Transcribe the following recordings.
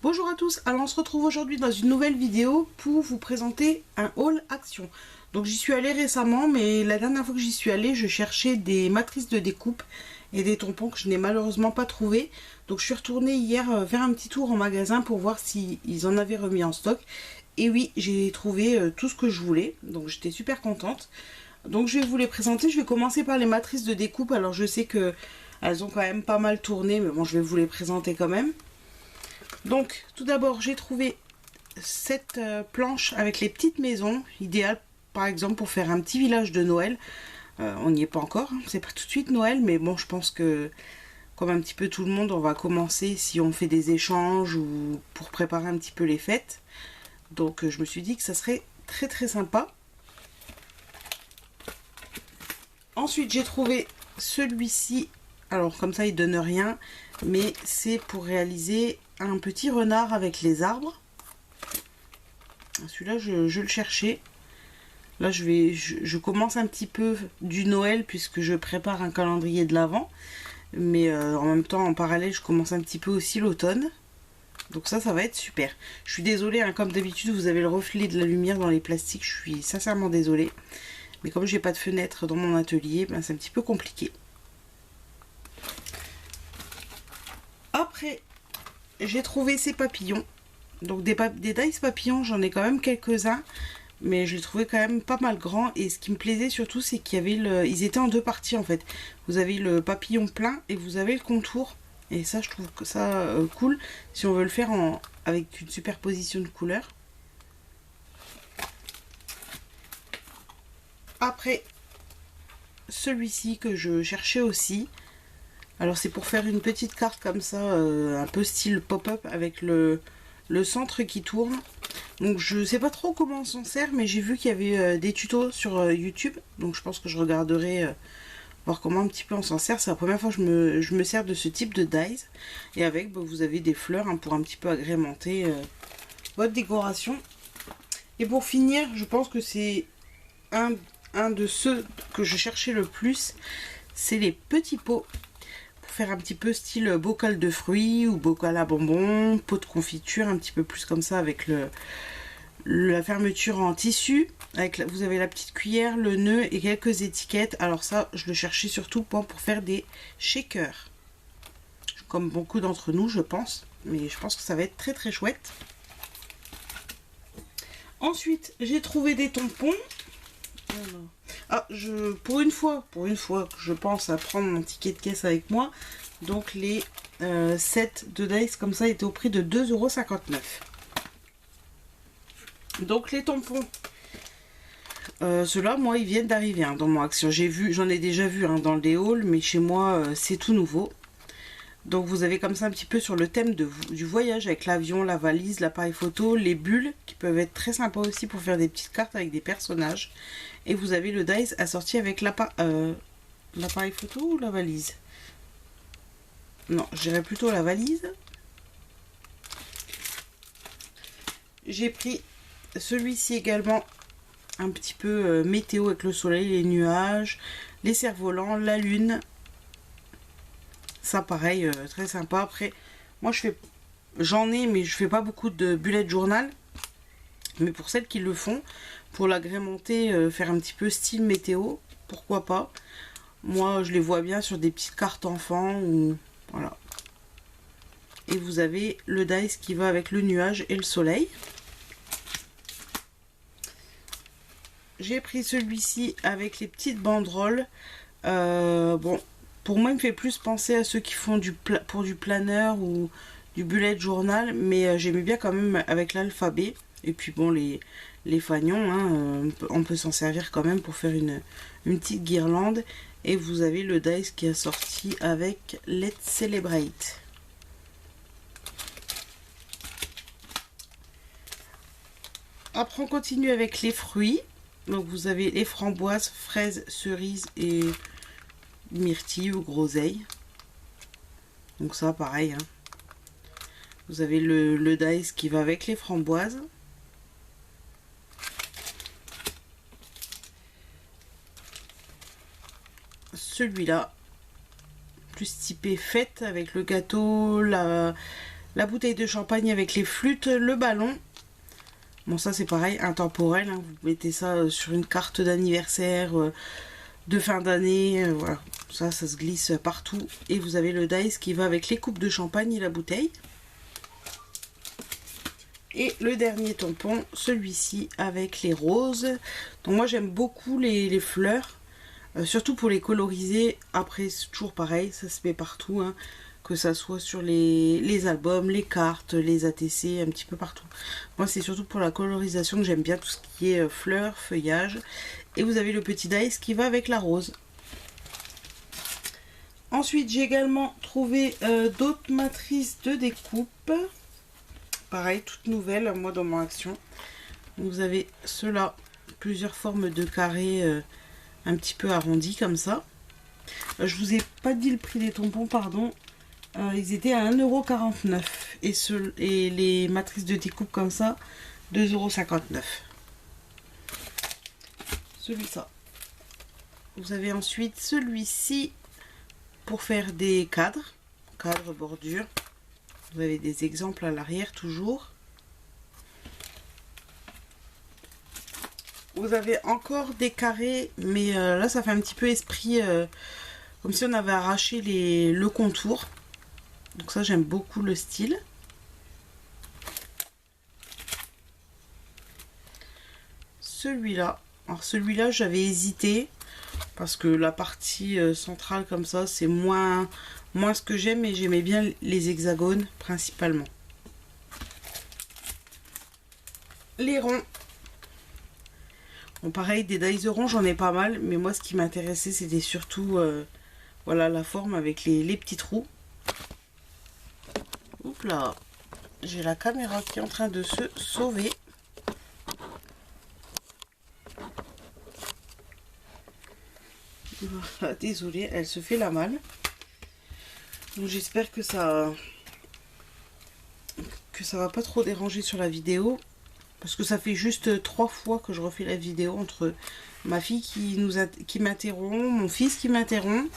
Bonjour à tous, alors on se retrouve aujourd'hui dans une nouvelle vidéo pour vous présenter un haul action. Donc j'y suis allée récemment, mais la dernière fois que j'y suis allée, je cherchais des matrices de découpe et des tampons que je n'ai malheureusement pas trouvé. Donc je suis retournée hier faire un petit tour en magasin pour voir s'ils en avaient remis en stock. Et oui, j'ai trouvé tout ce que je voulais, donc j'étais super contente. Donc je vais vous les présenter, je vais commencer par les matrices de découpe. Alors je sais que elles ont quand même pas mal tourné, mais bon, je vais vous les présenter quand même. Donc tout d'abord j'ai trouvé cette planche avec les petites maisons, idéale par exemple pour faire un petit village de Noël. On n'y est pas encore, hein, c'est pas tout de suite Noël, mais bon, je pense que comme un petit peu tout le monde, on va commencer si on fait des échanges ou pour préparer un petit peu les fêtes. Donc je me suis dit que ça serait très très sympa. Ensuite j'ai trouvé celui-ci, alors comme ça il donne rien, mais c'est pour réaliser un petit renard avec les arbres. Celui-là je le cherchais. Là je commence un petit peu du Noël puisque je prépare un calendrier de l'Avent. Mais en même temps en parallèle je commence un petit peu aussi l'automne. Donc ça va être super. Je suis désolée, hein, comme d'habitude vous avez le reflet de la lumière dans les plastiques. Je suis sincèrement désolée. Mais comme j'ai pas de fenêtre dans mon atelier, ben, c'est un petit peu compliqué. Après j'ai trouvé ces papillons. Donc des dice papillons, j'en ai quand même quelques-uns. Mais je les trouvais quand même pas mal grands. Et ce qui me plaisait surtout, c'est qu'il y avait ils étaient en deux parties en fait. Vous avez le papillon plein et vous avez le contour. Et ça, je trouve que ça cool. Si on veut le faire avec une superposition de couleurs. Après, celui-ci que je cherchais aussi. Alors c'est pour faire une petite carte comme ça, un peu style pop-up avec le centre qui tourne. Donc je sais pas trop comment on s'en sert, mais j'ai vu qu'il y avait des tutos sur YouTube. Donc je pense que je regarderai voir comment un petit peu on s'en sert. C'est la première fois que je me sers de ce type de dies. Et avec, bah, vous avez des fleurs hein, pour un petit peu agrémenter votre décoration. Et pour finir, je pense que c'est un de ceux que je cherchais le plus. C'est les petits pots. Faire un petit peu style bocal de fruits ou bocal à bonbons, pot de confiture, un petit peu plus comme ça avec la fermeture en tissu. Vous avez la petite cuillère, le nœud et quelques étiquettes. Alors ça, je le cherchais surtout pour faire des shakers. Comme beaucoup d'entre nous, je pense. Mais je pense que ça va être très très chouette. Ensuite, j'ai trouvé des tampons. Ah, pour une fois que je pense à prendre mon ticket de caisse avec moi, donc les sets de dice comme ça étaient au prix de 2,59 €. Donc les tampons, ceux-là, moi, ils viennent d'arriver hein, dans mon action. J'en ai déjà vu hein, dans le haul, mais chez moi, c'est tout nouveau. Donc vous avez comme ça un petit peu sur le thème du voyage avec l'avion, la valise, l'appareil photo, les bulles qui peuvent être très sympas aussi pour faire des petites cartes avec des personnages. Et vous avez le dice assorti avec l'appareil photo ou la valise. Non, je dirais plutôt la valise. J'ai pris celui-ci également, un petit peu météo avec le soleil, les nuages, les cerfs-volants, la lune. Ça pareil, très sympa. Après, moi j'en ai, mais je fais pas beaucoup de bullet journal. Mais pour celles qui le font, pour l'agrémenter, faire un petit peu style météo, pourquoi pas. Moi, je les vois bien sur des petites cartes enfants ou voilà. Et vous avez le dice qui va avec le nuage et le soleil. J'ai pris celui-ci avec les petites banderoles. Bon, pour moi, il me fait plus penser à ceux qui font pour du planeur ou du bullet journal, mais j'aimais bien quand même avec l'alphabet. Et puis bon, les fagnons, hein, on peut s'en servir quand même pour faire une petite guirlande. Et vous avez le dice qui est sorti avec Let's Celebrate. Après on continue avec les fruits. Donc vous avez les framboises, fraises, cerises et myrtilles ou groseilles. Donc ça pareil. Hein. Vous avez le dice qui va avec les framboises. celui-là, plus typé fête, avec le gâteau, la bouteille de champagne avec les flûtes, le ballon. Bon, ça c'est pareil, intemporel, hein. Vous mettez ça sur une carte d'anniversaire, de fin d'année, voilà. Ça se glisse partout. Et vous avez le dice qui va avec les coupes de champagne et la bouteille. Et le dernier tampon, celui-ci avec les roses. Donc moi j'aime beaucoup les fleurs, surtout pour les coloriser. Après c'est toujours pareil, ça se met partout, hein. Que ça soit sur les albums, les cartes, les ATC, un petit peu partout. Moi c'est surtout pour la colorisation que j'aime bien tout ce qui est fleurs, feuillage. Et vous avez le petit dice qui va avec la rose. Ensuite j'ai également trouvé d'autres matrices de découpe. Pareil, toute nouvelle, moi dans mon action. Vous avez ceux-là, plusieurs formes de carrés un petit peu arrondis comme ça. Je vous ai pas dit le prix des tampons, pardon. Ils étaient à 1,49 € et les matrices de découpe comme ça, 2,59 €. Celui-là. Vous avez ensuite celui-ci pour faire des cadres, bordure. Vous avez des exemples à l'arrière toujours. Vous avez encore des carrés, mais là ça fait un petit peu esprit, comme si on avait arraché le contour. Donc ça j'aime beaucoup le style. Celui-là, alors celui-là j'avais hésité parce que la partie centrale comme ça c'est moins ce que j'aime, et j'aimais bien les hexagones principalement. Les ronds. Bon pareil, des dies ronds j'en ai pas mal, mais moi ce qui m'intéressait c'était surtout voilà, la forme avec les petits trous. Oups là, j'ai la caméra qui est en train de se sauver. Voilà, désolée, elle se fait la malle. Donc j'espère que ça va pas trop déranger sur la vidéo, parce que ça fait juste 3 fois que je refais la vidéo, entre ma fille qui m'interrompt, mon fils qui m'interrompt.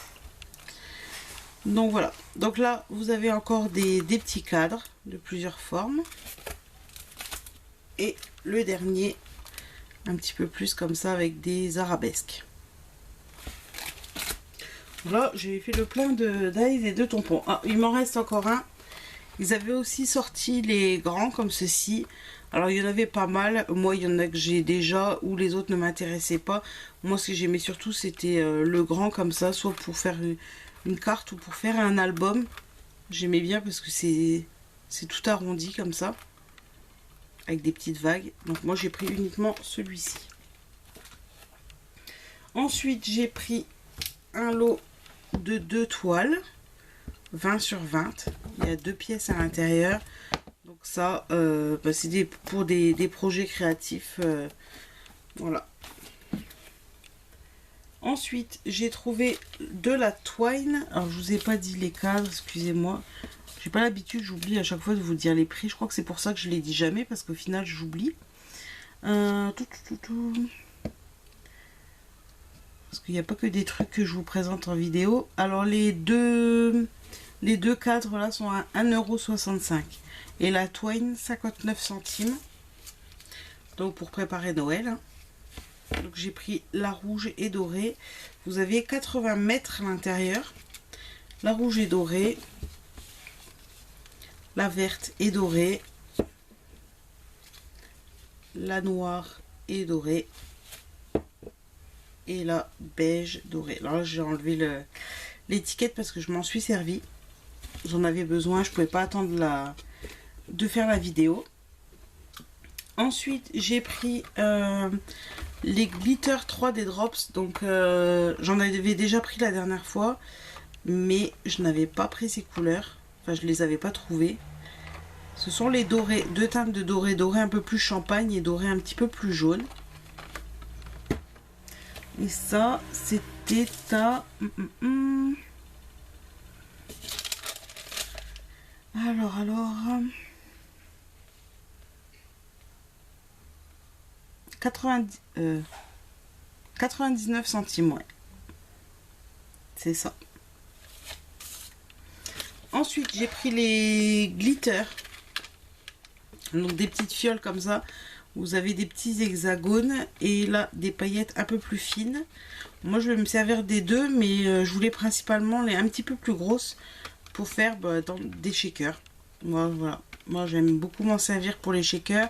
Donc voilà, donc là vous avez encore des petits cadres de plusieurs formes, et le dernier un petit peu plus comme ça avec des arabesques. Là j'ai fait le plein de dies et de tampons. Ah, il m'en reste encore un. Ils avaient aussi sorti les grands comme ceci. Alors il y en avait pas mal. Moi il y en a que j'ai déjà, ou les autres ne m'intéressaient pas. Moi ce que j'aimais surtout c'était le grand comme ça, soit pour faire une carte ou pour faire un album. J'aimais bien parce que c'est tout arrondi comme ça, avec des petites vagues. Donc moi j'ai pris uniquement celui-ci. Ensuite j'ai pris un lot de 2 toiles 20 sur 20. Il y a 2 pièces à l'intérieur. Donc ça c'est pour des projets créatifs. Voilà. Ensuite j'ai trouvé de la twine. Alors je vous ai pas dit les cadres, excusez-moi. J'ai pas l'habitude, j'oublie à chaque fois de vous dire les prix. Je crois que c'est pour ça que je les dis jamais, parce qu'au final j'oublie. Parce qu'il n'y a pas que des trucs que je vous présente en vidéo. Alors les deux cadres là sont à 1,65 € et la twine 59 centimes. Donc pour préparer Noël, hein. Donc j'ai pris la rouge et dorée. Vous avez 80 mètres à l'intérieur. La rouge et dorée, la verte et dorée, la noire et dorée, et la beige dorée. Alors là j'ai enlevé l'étiquette parce que je m'en suis servi. J'en avais besoin, je pouvais pas attendre de faire la vidéo. Ensuite j'ai pris les glitter 3D drops. Donc j'en avais déjà pris la dernière fois, mais je n'avais pas pris ces couleurs. Enfin je les avais pas trouvées. Ce sont les dorés, 2 teintes de doré, doré un peu plus champagne et doré un petit peu plus jaune. Et ça c'était à... Alors... 99 centimes, ouais. C'est ça. Ensuite, j'ai pris les glitters. Donc des petites fioles comme ça. Vous avez des petits hexagones et là des paillettes un peu plus fines. Moi je vais me servir des deux, mais je voulais principalement les un petit peu plus grosses pour faire dans des shakers. Voilà. Moi j'aime beaucoup m'en servir pour les shakers.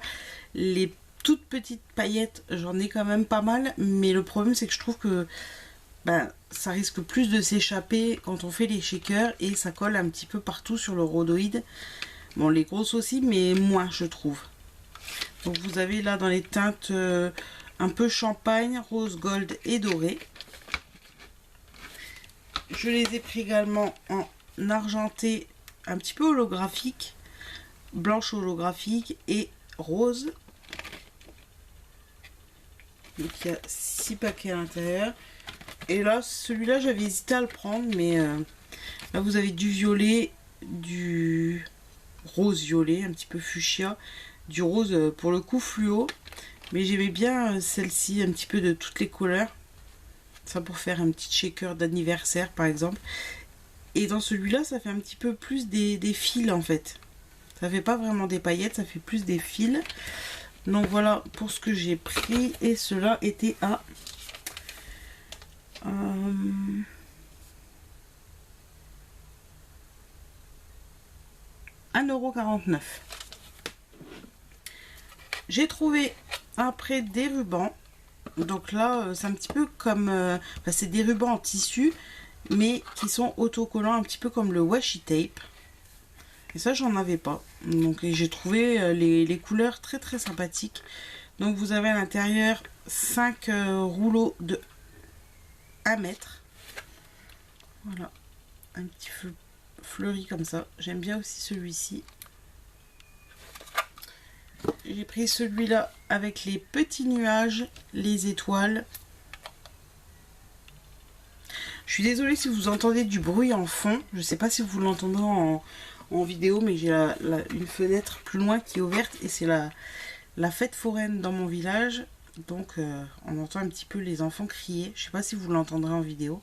Les toutes petites paillettes, j'en ai quand même pas mal, mais le problème c'est que je trouve que ça risque plus de s'échapper quand on fait les shakers et ça colle un petit peu partout sur le rhodoïde. Bon, les grosses aussi, mais moins je trouve. Donc vous avez là dans les teintes un peu champagne, rose gold et doré. Je les ai pris également en argenté un petit peu holographique, blanche holographique et rose. Donc il y a 6 paquets à l'intérieur. Et là, celui-là, j'avais hésité à le prendre, mais là vous avez du violet, du rose violet, un petit peu fuchsia, du rose pour le coup fluo, mais j'aimais bien celle-ci, un petit peu de toutes les couleurs, ça pour faire un petit shaker d'anniversaire par exemple. Et dans celui-là ça fait un petit peu plus des fils en fait, ça fait pas vraiment des paillettes, ça fait plus des fils. Donc voilà pour ce que j'ai pris, et cela était à 1,49 €. J'ai trouvé après des rubans. Donc là, c'est un petit peu comme... c'est des rubans en tissu, mais qui sont autocollants, un petit peu comme le washi tape. Et ça, j'en avais pas. Donc j'ai trouvé les couleurs très très sympathiques. Donc vous avez à l'intérieur 5 rouleaux de 1 mètre. Voilà. Un petit feu fleuri comme ça. J'aime bien aussi celui-ci. J'ai pris celui-là avec les petits nuages, les étoiles. Je suis désolée si vous entendez du bruit en fond. Je ne sais pas si vous l'entendez en vidéo, mais j'ai une fenêtre plus loin qui est ouverte et c'est la fête foraine dans mon village. Donc on entend un petit peu les enfants crier. Je ne sais pas si vous l'entendrez en vidéo.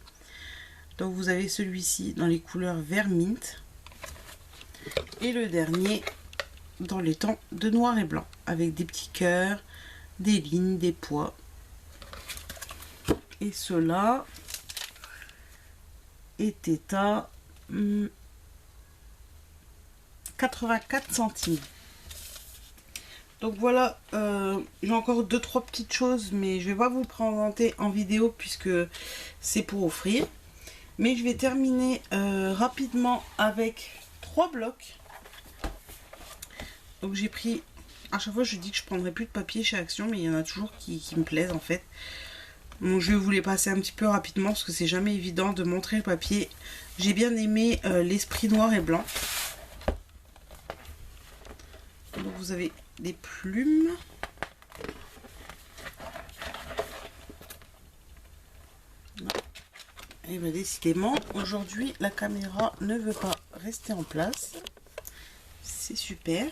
Donc vous avez celui-ci dans les couleurs vert mint. Et le dernier dans les tons de noir et blanc, avec des petits cœurs, des lignes, des pois. Et cela était à 84 centimes. Donc voilà, j'ai encore 2-3 petites choses, mais je vais pas vous le présenter en vidéo puisque c'est pour offrir. Mais je vais terminer rapidement avec 3 blocs. Donc j'ai pris, à chaque fois je dis que je prendrai plus de papier chez Action, mais il y en a toujours qui me plaisent en fait. Donc je vais vous les passer un petit peu rapidement parce que c'est jamais évident de montrer le papier. J'ai bien aimé l'esprit noir et blanc. Donc vous avez des plumes. Et bien décidément, aujourd'hui la caméra ne veut pas rester en place. C'est super.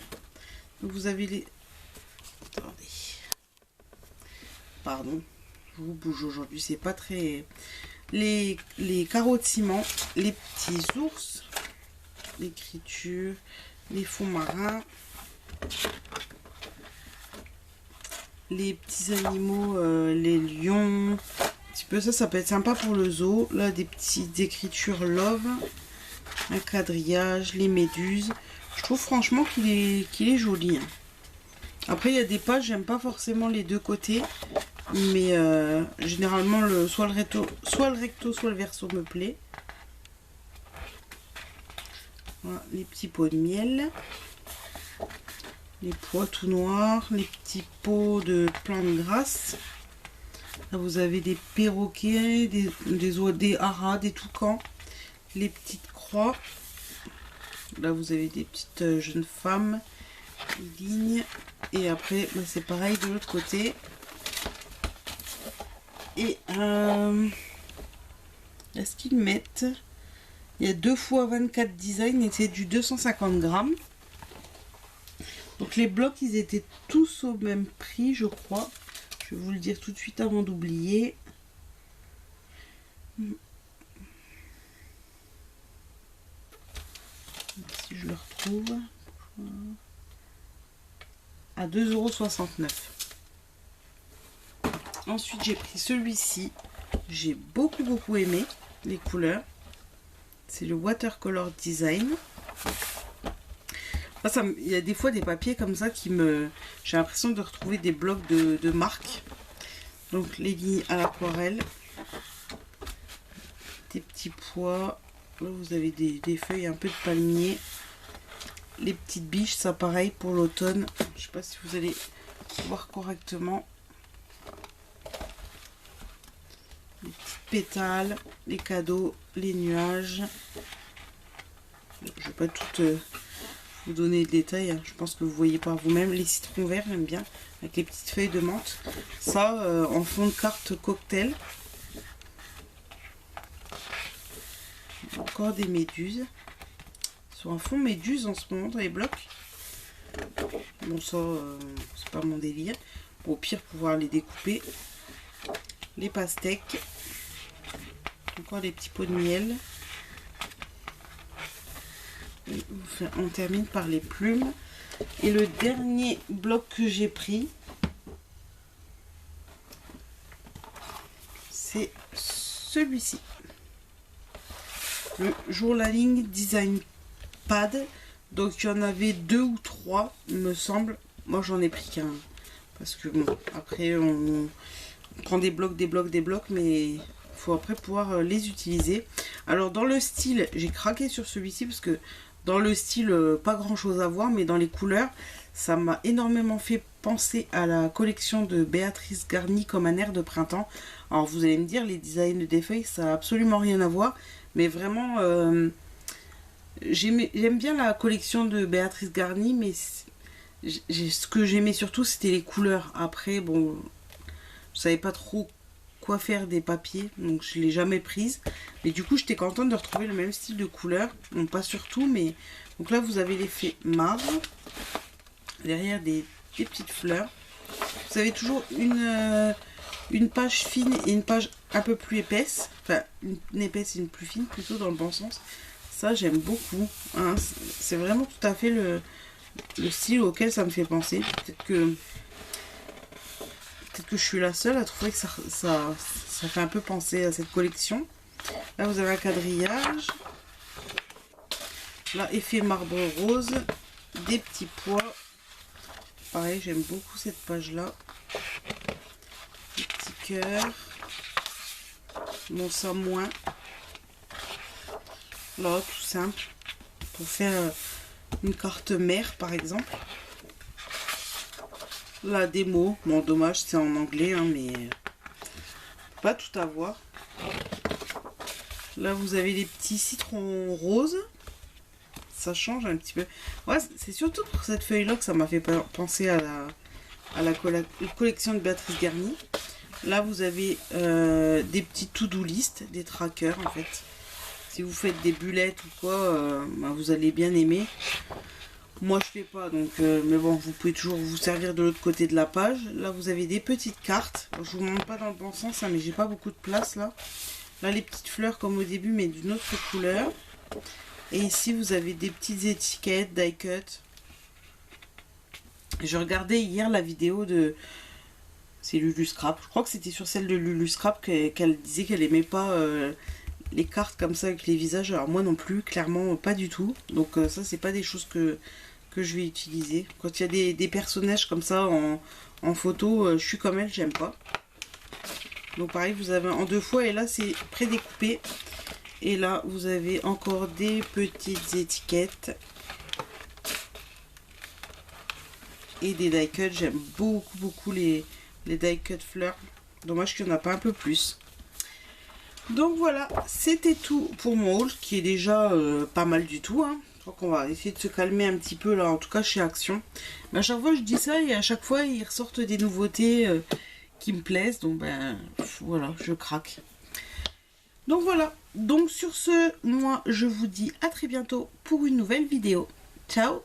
Donc vous avez les... Attendez. Pardon. Je vous bouge aujourd'hui, c'est pas très... Les carreaux de ciment, les petits ours, l'écriture, les fonds marins, les petits animaux, les lions, un petit peu ça peut être sympa pour le zoo. Là, des petites écritures love, un quadrillage, les méduses. Je trouve franchement qu'il est joli. Hein. Après, il y a des pages, j'aime pas forcément les deux côtés. Mais généralement, soit le recto, soit le verso me plaît. Voilà, les petits pots de miel. Les pois tout noirs. Les petits pots de plantes grasses. Là, vous avez des perroquets, des haras, des toucans. Les petites croix. Là, vous avez des petites jeunes femmes. Lignes. Et après, c'est pareil de l'autre côté. Et est-ce qu'ils mettent, il y a 2 fois 24 designs et c'est du 250 grammes. Donc les blocs, ils étaient tous au même prix, je crois. Je vais vous le dire tout de suite avant d'oublier. si je le retrouve. À 2,69 €. Ensuite, j'ai pris celui-ci. J'ai beaucoup aimé les couleurs. C'est le Watercolor Design. Il y a des fois des papiers comme ça qui me... J'ai l'impression de retrouver des blocs de marque. Donc les lignes à l'aquarelle. Des petits pois. Là vous avez des feuilles, un peu de palmier. Les petites biches, ça pareil pour l'automne. Je sais pas si vous allez voir correctement. Les petites pétales, les cadeaux, les nuages. Je vais pas toutes vous donner le détail, hein. Je pense que vous voyez par vous-même. Les citrons verts, j'aime bien, avec les petites feuilles de menthe. Ça, en fond de carte cocktail. Encore des méduses. Sur un fond méduse en ce moment dans les blocs. Bon, ça, c'est pas mon délire. Bon, au pire, pouvoir les découper. Les pastèques. Encore des petits pots de miel. Et on termine par les plumes. Et le dernier bloc que j'ai pris, c'est celui-ci. Le Journaling Design Pad. Donc il y en avait 2 ou 3, il me semble. Moi j'en ai pris qu'un. Parce que bon, après on prend des blocs, mais il faut après pouvoir les utiliser. Alors dans le style, j'ai craqué sur celui-ci parce que dans le style, pas grand chose à voir, mais dans les couleurs, ça m'a énormément fait penser à la collection de Béatrice Garny comme un air de printemps. Alors vous allez me dire, les designs des feuilles, ça n'a absolument rien à voir, mais vraiment, j'aime bien la collection de Béatrice Garny, mais ce que j'aimais surtout, c'était les couleurs. Après, bon, je savais pas trop quoi faire des papiers, donc je l'ai jamais prise, mais du coup j'étais contente de retrouver le même style de couleur. Bon, pas surtout, mais donc là vous avez l'effet marbre derrière des petites fleurs. Vous avez toujours une page fine et une page un peu plus épaisse, enfin une épaisse et une plus fine, plutôt dans le bon sens. Ça j'aime beaucoup, hein. C'est vraiment tout à fait le style auquel ça me fait penser. Peut-être que je suis la seule à trouver que ça fait un peu penser à cette collection. Là, vous avez un quadrillage. Là, effet marbre rose. Des petits pois. Pareil, j'aime beaucoup cette page-là. Des petits cœurs. Bon, ça moins. Là, tout simple. Pour faire une carte mère, par exemple. Là, des mots. Bon, dommage, c'est en anglais, hein, mais pas tout à voir. Là, vous avez les petits citrons roses. Ça change un petit peu. Ouais, c'est surtout pour cette feuille-là que ça m'a fait penser à la collection de Béatrice Garny. Là, vous avez des petits to-do list, des trackers, en fait. Si vous faites des bullettes ou quoi, bah, vous allez bien aimer. Moi je fais pas, donc mais bon, vous pouvez toujours vous servir de l'autre côté de la page. Là vous avez des petites cartes. Alors, je vous montre pas dans le bon sens, hein, mais j'ai pas beaucoup de place là. Là les petites fleurs comme au début, mais d'une autre couleur. Et ici vous avez des petites étiquettes die cut. Je regardais hier la vidéo de... C'est Lulu Scrap. Je crois que c'était sur celle de Lulu Scrap qu'elle disait qu'elle aimait pas les cartes comme ça avec les visages. Alors moi non plus, clairement pas du tout. Donc ça c'est pas des choses que je vais utiliser. Quand il y a des personnages comme ça en photo, je suis comme elle, j'aime pas. Donc pareil, vous avez en 2 fois et là c'est prédécoupé. Et là vous avez encore des petites étiquettes. Et des die cut, j'aime beaucoup les die cut fleurs. Dommage qu'il n'y en a pas un peu plus. Donc voilà, c'était tout pour mon haul qui est déjà pas mal du tout, hein. Je crois qu'on va essayer de se calmer un petit peu là, en tout cas chez Action. Mais à chaque fois je dis ça et à chaque fois ils ressortent des nouveautés qui me plaisent. Donc ben voilà, je craque. Donc voilà, donc sur ce, moi je vous dis à très bientôt pour une nouvelle vidéo. Ciao!